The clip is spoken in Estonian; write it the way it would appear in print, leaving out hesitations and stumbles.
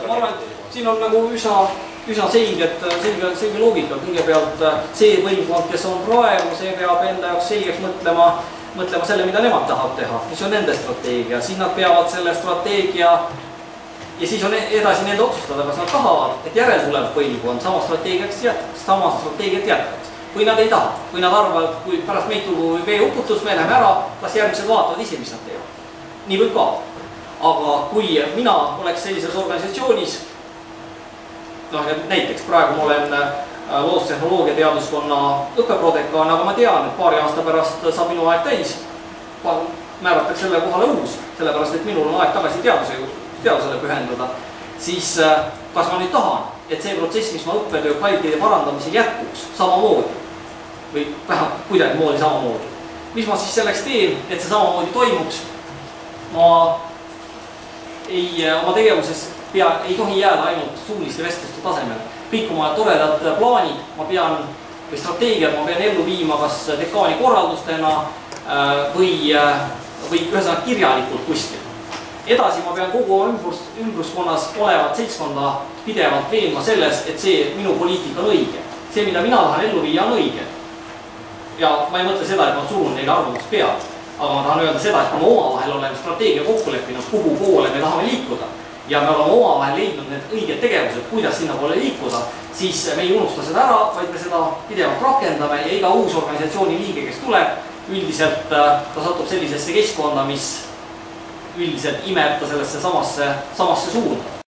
ma arvan, et siin on nagu üsna selge loogika. Kõigepealt see põlvkond, kes on praegu, see peab enda jaoks selgeks mõtlema selle, mida nemad tahavad teha, mis on nende strateegia. Siis nad peavad selle strateegia ja siis on edasi nende otsustada, kas nad tahavad, et järeltulev põlvkond sama strateegiat jätkaks. Kui nad ei taha, kui nad arvavad, kui pärast meid tulgu veeuputus, me läheme ära, kas järgmised vaatavad ise, mis nad teevad. Nii võib ka. Aga kui mina oleks sellises organisatsioonis, näiteks praegu ma olen loodustehnoloogia teaduskonna õppeprodekaan, aga ma tean, et paari aasta pärast saab minu aeg täis, määratakse selle kohale uus, sellepärast et minul on aeg tagasi teadusele pühendada, siis kas ma nüüd tahan, et see protsess, mis ma õppetöö kvaliteedi parandamisel jätkuks samamoodi või vähemalt kuidagimoodi samamoodi. Mis ma siis selleks teen, et see samamoodi toimuks? Ma oma tegevuses ei tohi jääda ainult suuliste vestluste tasemel. Kõik oma toredad plaanid ma pean, või strateegiad ma pean ellu viima kas dekaani korraldustena või ühesõnaga kirjalikult kuskil. Edasi ma pean kogu ümbruskonnas olevat seltskonda pidevalt veenma selles, et see minu poliitika on õige. See, mida mina tahan ellu viia, on õige. Ja ma ei mõtle seda, et ma surun neile arvamust pealt, aga ma tahan öelda seda, et kui me omavahel oleme strateegia kokku leppinud, kuhu poole me tahame liikuda ja me oleme omavahel leidnud need õiged tegevused, kuidas sinna poole liikuda, siis me ei unusta seda ära, vaid me seda pidevalt rakendame ja iga uus organisatsiooni liige, kes tuleb, üldiselt ta satub sellisesse keskkonda, mis üldiselt imeb ta sellesse samasse suunda.